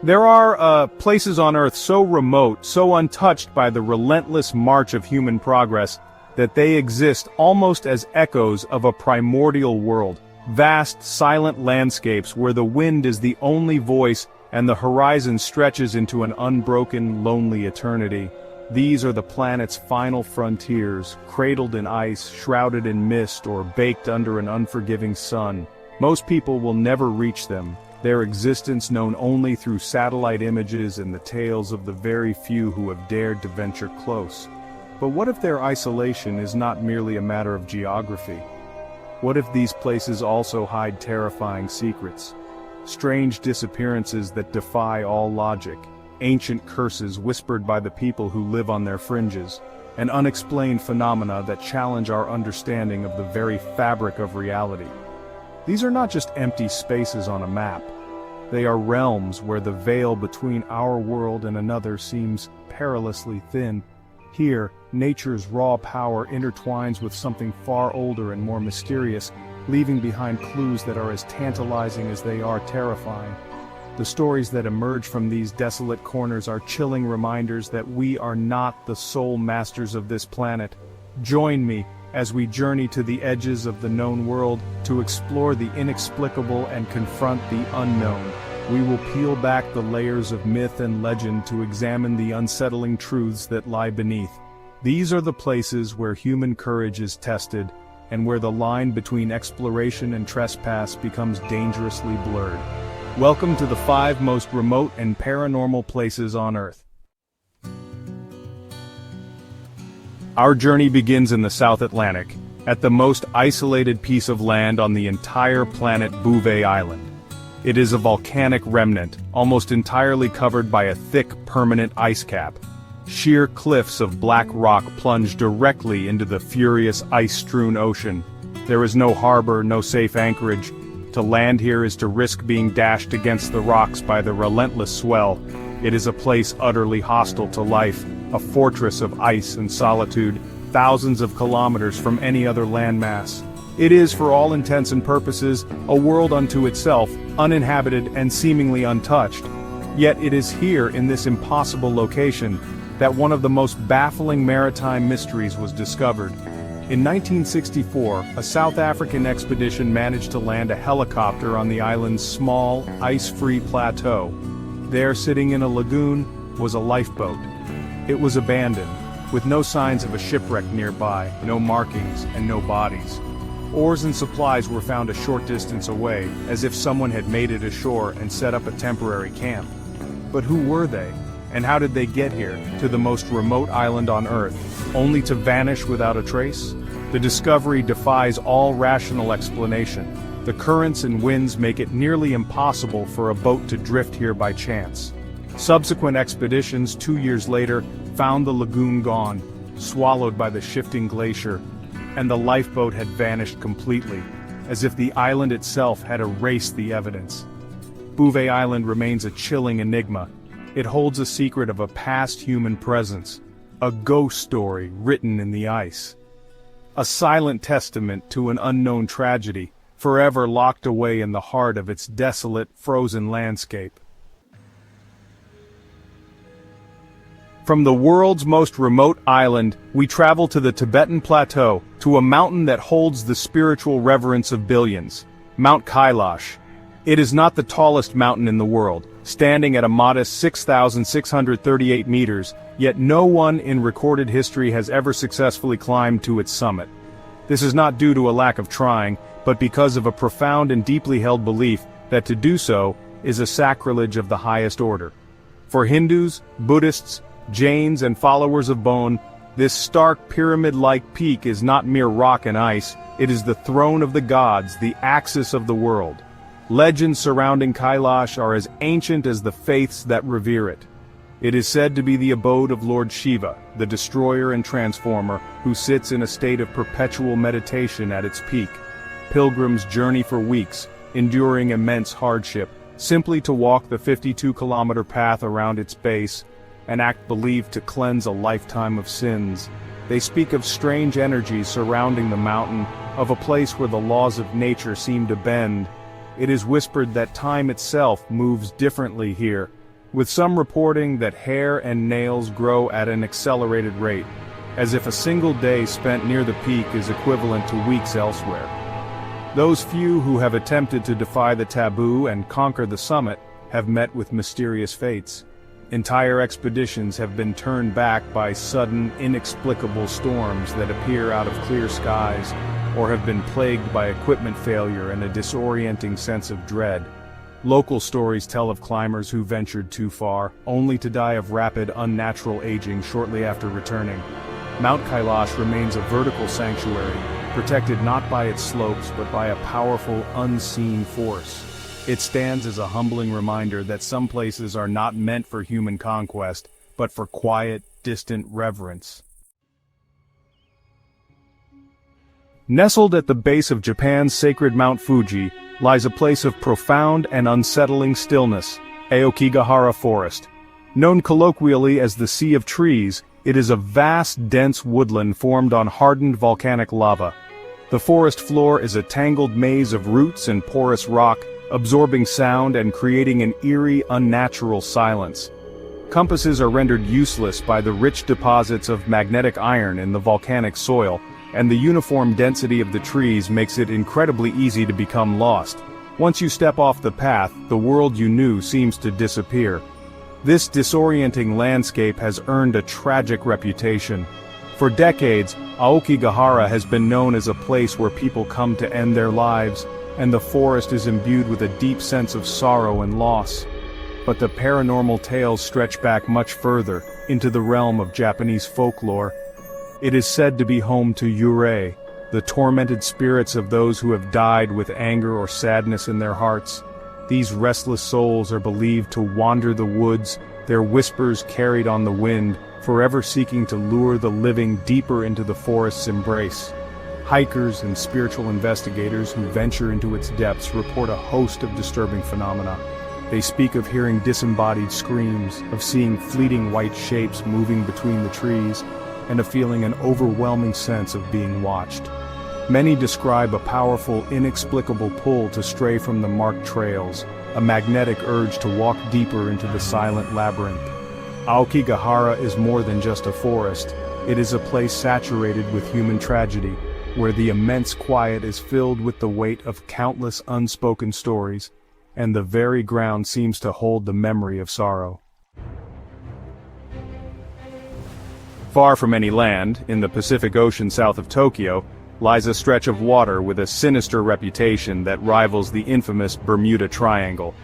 There are places on Earth so remote, so untouched by the relentless march of human progress, that they exist almost as echoes of a primordial world. Vast, silent landscapes where the wind is the only voice and the horizon stretches into an unbroken, lonely eternity. These are the planet's final frontiers, cradled in ice, shrouded in mist, or baked under an unforgiving sun. Most people will never reach them, their existence known only through satellite images and the tales of the very few who have dared to venture close. But what if their isolation is not merely a matter of geography? What if these places also hide terrifying secrets? Strange disappearances that defy all logic, ancient curses whispered by the people who live on their fringes, and unexplained phenomena that challenge our understanding of the very fabric of reality. These are not just empty spaces on a map. They are realms where the veil between our world and another seems perilously thin. Here, nature's raw power intertwines with something far older and more mysterious, leaving behind clues that are as tantalizing as they are terrifying. The stories that emerge from these desolate corners are chilling reminders that we are not the sole masters of this planet. Join me as we journey to the edges of the known world to explore the inexplicable and confront the unknown. We will peel back the layers of myth and legend to examine the unsettling truths that lie beneath. These are the places where human courage is tested, and where the line between exploration and trespass becomes dangerously blurred. Welcome to the 5 most remote and paranormal places on Earth. Our journey begins in the South Atlantic, at the most isolated piece of land on the entire planet, Bouvet Island. It is a volcanic remnant, almost entirely covered by a thick, permanent ice cap. Sheer cliffs of black rock plunge directly into the furious ice-strewn ocean. There is no harbor, no safe anchorage. To land here is to risk being dashed against the rocks by the relentless swell. It is a place utterly hostile to life, a fortress of ice and solitude, thousands of kilometers from any other landmass. It is, for all intents and purposes, a world unto itself, uninhabited and seemingly untouched. Yet it is here, in this impossible location, that one of the most baffling maritime mysteries was discovered. In 1964, a South African expedition managed to land a helicopter on the island's small, ice-free plateau. There, sitting in a lagoon, was a lifeboat. It was abandoned, with no signs of a shipwreck nearby, no markings, and no bodies. Oars and supplies were found a short distance away, as if someone had made it ashore and set up a temporary camp. But who were they? And how did they get here, to the most remote island on Earth, only to vanish without a trace? The discovery defies all rational explanation. The currents and winds make it nearly impossible for a boat to drift here by chance. Subsequent expeditions 2 years later found the lagoon gone, swallowed by the shifting glacier, and the lifeboat had vanished completely, as if the island itself had erased the evidence. Bouvet Island remains a chilling enigma. It holds a secret of a past human presence, a ghost story written in the ice. A silent testament to an unknown tragedy, forever locked away in the heart of its desolate, frozen landscape. From the world's most remote island, we travel to the Tibetan Plateau, to a mountain that holds the spiritual reverence of billions, Mount Kailash. It is not the tallest mountain in the world, standing at a modest 6,638 meters, yet no one in recorded history has ever successfully climbed to its summit. This is not due to a lack of trying, but because of a profound and deeply held belief that to do so is a sacrilege of the highest order. For Hindus, Buddhists, Jains and followers of Bon, this stark pyramid-like peak is not mere rock and ice, it is the throne of the gods, the axis of the world. Legends surrounding Kailash are as ancient as the faiths that revere it. It is said to be the abode of Lord Shiva, the destroyer and transformer, who sits in a state of perpetual meditation at its peak. Pilgrims journey for weeks, enduring immense hardship, simply to walk the 52-kilometer path around its base, an act believed to cleanse a lifetime of sins. They speak of strange energies surrounding the mountain, of a place where the laws of nature seem to bend. It is whispered that time itself moves differently here, with some reporting that hair and nails grow at an accelerated rate, as if a single day spent near the peak is equivalent to weeks elsewhere. Those few who have attempted to defy the taboo and conquer the summit have met with mysterious fates. Entire expeditions have been turned back by sudden, inexplicable storms that appear out of clear skies, or have been plagued by equipment failure and a disorienting sense of dread. Local stories tell of climbers who ventured too far, only to die of rapid, unnatural aging shortly after returning. Mount Kailash remains a vertical sanctuary, protected not by its slopes but by a powerful, unseen force. It stands as a humbling reminder that some places are not meant for human conquest, but for quiet, distant reverence. Nestled at the base of Japan's sacred Mount Fuji lies a place of profound and unsettling stillness, Aokigahara Forest. Known colloquially as the Sea of Trees, it is a vast, dense woodland formed on hardened volcanic lava. The forest floor is a tangled maze of roots and porous rock, absorbing sound and creating an eerie, unnatural silence. Compasses are rendered useless by the rich deposits of magnetic iron in the volcanic soil, and the uniform density of the trees makes it incredibly easy to become lost. Once you step off the path, the world you knew seems to disappear. This disorienting landscape has earned a tragic reputation. For decades, Aokigahara has been known as a place where people come to end their lives, and the forest is imbued with a deep sense of sorrow and loss. But the paranormal tales stretch back much further, into the realm of Japanese folklore. It is said to be home to yurei, the tormented spirits of those who have died with anger or sadness in their hearts. These restless souls are believed to wander the woods, their whispers carried on the wind, forever seeking to lure the living deeper into the forest's embrace. Hikers and spiritual investigators who venture into its depths report a host of disturbing phenomena. They speak of hearing disembodied screams, of seeing fleeting white shapes moving between the trees, and of feeling an overwhelming sense of being watched. Many describe a powerful, inexplicable pull to stray from the marked trails, a magnetic urge to walk deeper into the silent labyrinth. Aokigahara is more than just a forest. It is a place saturated with human tragedy, where the immense quiet is filled with the weight of countless unspoken stories, and the very ground seems to hold the memory of sorrow. Far from any land, in the Pacific Ocean south of Tokyo, lies a stretch of water with a sinister reputation that rivals the infamous Bermuda Triangle.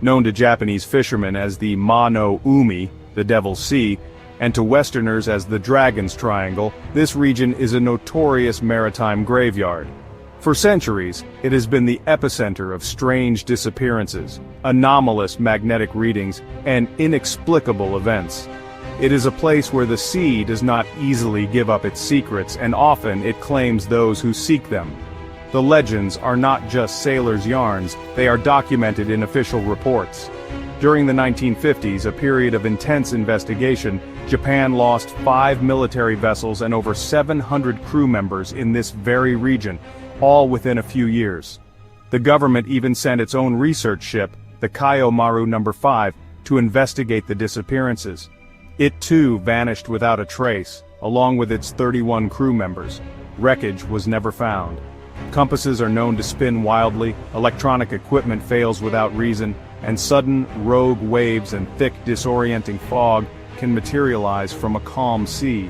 Known to Japanese fishermen as the Ma no Umi, the Devil's Sea, and to Westerners as the Dragon's Triangle, this region is a notorious maritime graveyard. For centuries, it has been the epicenter of strange disappearances, anomalous magnetic readings, and inexplicable events. It is a place where the sea does not easily give up its secrets, and often it claims those who seek them. The legends are not just sailors' yarns, they are documented in official reports. During the 1950s, a period of intense investigation, Japan lost 5 military vessels and over 700 crew members in this very region, all within a few years. The government even sent its own research ship, the Kaiomaru No. 5, to investigate the disappearances. It too vanished without a trace, along with its 31 crew members. Wreckage was never found. Compasses are known to spin wildly, electronic equipment fails without reason, and sudden, rogue waves and thick, disorienting fog can materialize from a calm sea.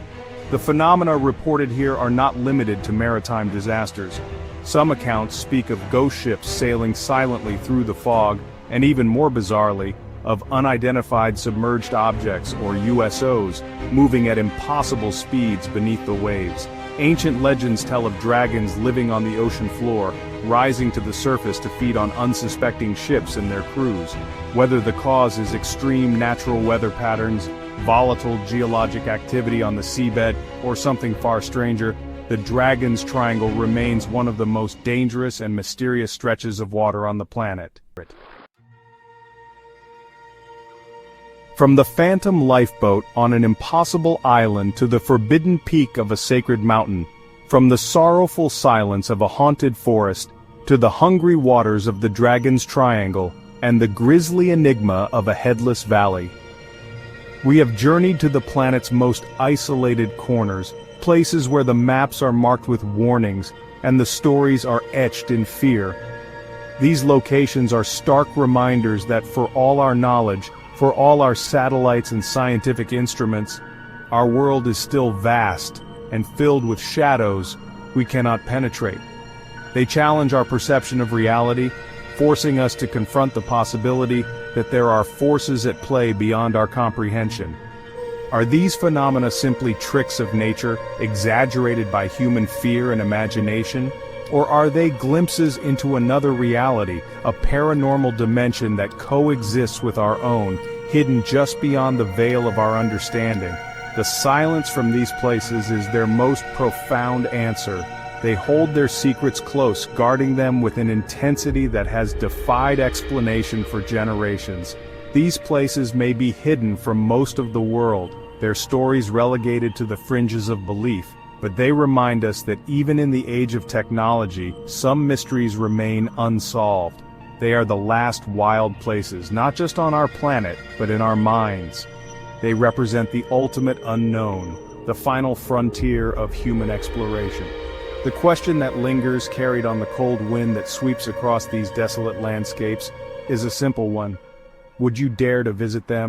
The phenomena reported here are not limited to maritime disasters. Some accounts speak of ghost ships sailing silently through the fog, and even more bizarrely, of unidentified submerged objects, or USOs, moving at impossible speeds beneath the waves. Ancient legends tell of dragons living on the ocean floor, rising to the surface to feed on unsuspecting ships and their crews. Whether the cause is extreme natural weather patterns, volatile geologic activity on the seabed, or something far stranger, the Dragon's Triangle remains one of the most dangerous and mysterious stretches of water on the planet. From the phantom lifeboat on an impossible island to the forbidden peak of a sacred mountain, from the sorrowful silence of a haunted forest to the hungry waters of the Dragon's Triangle, and the grisly enigma of a headless valley. We have journeyed to the planet's most isolated corners, places where the maps are marked with warnings, and the stories are etched in fear. These locations are stark reminders that for all our knowledge, for all our satellites and scientific instruments, our world is still vast and filled with shadows we cannot penetrate. They challenge our perception of reality, forcing us to confront the possibility that there are forces at play beyond our comprehension. Are these phenomena simply tricks of nature, exaggerated by human fear and imagination? Or are they glimpses into another reality, a paranormal dimension that coexists with our own, hidden just beyond the veil of our understanding? The silence from these places is their most profound answer. They hold their secrets close, guarding them with an intensity that has defied explanation for generations. These places may be hidden from most of the world, their stories relegated to the fringes of belief, but they remind us that even in the age of technology, some mysteries remain unsolved. They are the last wild places, not just on our planet, but in our minds. They represent the ultimate unknown, the final frontier of human exploration. The question that lingers, carried on the cold wind that sweeps across these desolate landscapes, is a simple one. Would you dare to visit them?